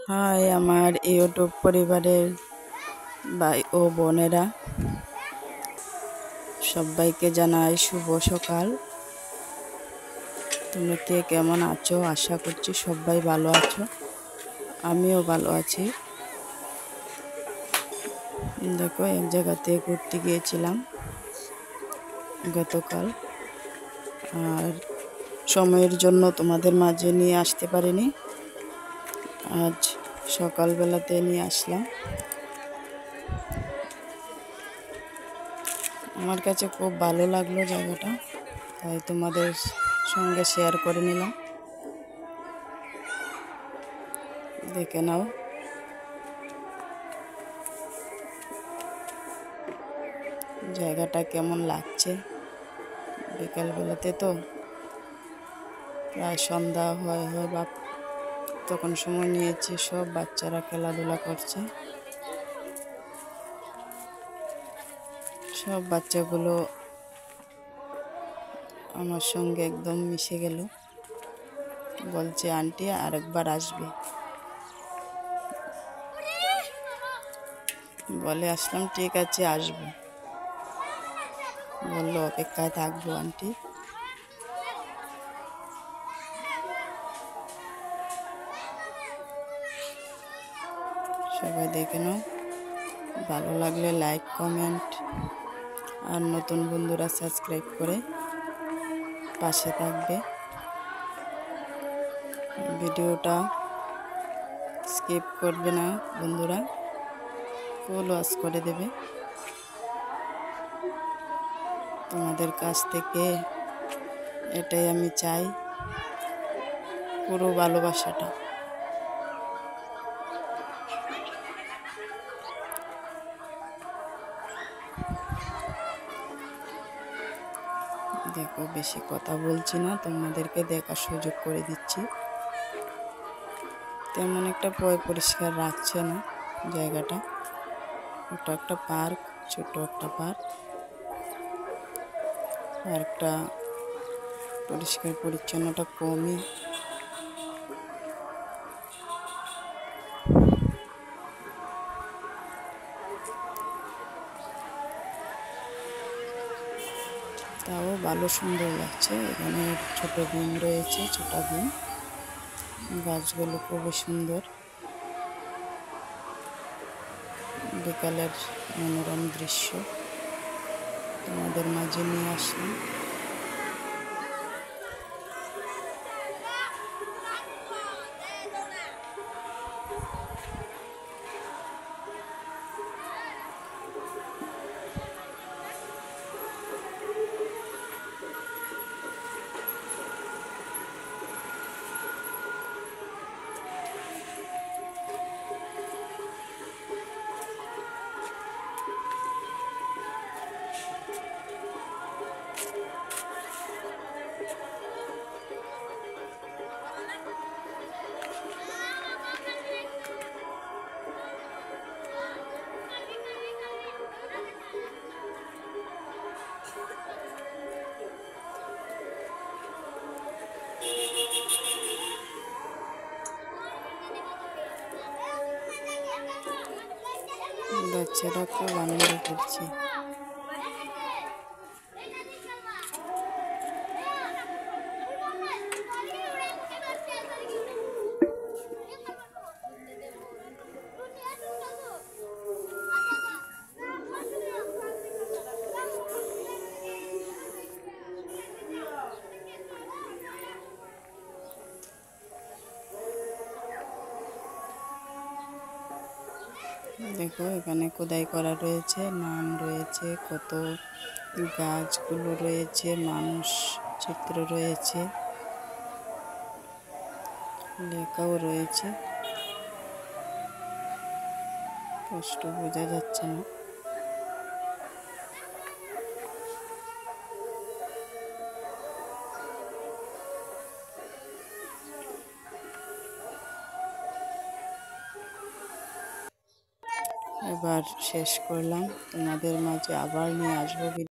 High আমার YouTube পরিবারের ভাই ও বোনেরা, সবাইকে জানাই শুভ সকাল। তোমরা কে কেমন আছো? আশা করছি সবাই ভালো আছো, আমিও ভালো আছি। দেখো, এক জায়গাতে ঘুরতে গিয়েছিলাম গতকাল, আর সময়ের জন্য তোমাদের মাঝে নিয়ে আসতে পারিনি। আজ সকালবেলাতে নিয়ে আসলাম। আমার কাছে খুব ভালো লাগলো জায়গাটা, তাই তোমাদের সঙ্গে শেয়ার করে নিলাম। দেখে নাও জায়গাটা কেমন লাগছে। বিকালবেলাতে তো প্রায় সন্ধ্যা হয় বা তখন সময় নিয়েছি, সব বাচ্চারা খেলাধুলা করছে। সব বাচ্চাগুলো আমার সঙ্গে একদম মিশে গেল, বলছে আন্টি আরেকবার আসবে। বলে আসলাম ঠিক আছে আসবো, বললো অপেক্ষায় থাকবো আন্টি। সবাই দেখে নাও, ভালো লাগলে লাইক কমেন্ট, আর নতুন বন্ধুরা সাবস্ক্রাইব করে পাশে থাকবে। ভিডিওটা স্কিপ করবে না বন্ধুরা, ফুল ওয়াচ করে দেবে। তোমাদের কাছ থেকে এটাই আমি চাই, পুরো ভালোবাসাটা। দেখো, বেশি কথা বলছি না, তোমাদেরকে দেখার সুযোগ করে দিচ্ছি। তেমন একটা পরিষ্কার রাখছে না জায়গাটা। ওটা একটা পার্ক, ছোট একটা পার্ক। পার্কটা পরিষ্কার পরিচ্ছন্নতা কমই। তাও ভালো সুন্দর লাগছে। এখানে ছোট বিম রয়েছে, ছোট বিম। গাছগুলো খুবই সুন্দর। বিকালের মনোরম দৃশ্য তোমাদের মাঝে নিয়ে আসলাম। বাচ্চারা খুব আনন্দ করছে। দেখো, এখানে খোদাই করা রয়েছে, নাম রয়েছে, কত গাছগুলো রয়েছে, মানুষ চিত্র রয়েছে, লেখাও রয়েছে। স্পষ্ট বোঝা যাচ্ছে না। এবার শেষ করলাম, তোমাদের মাঝে আবার নিয়ে আসবো।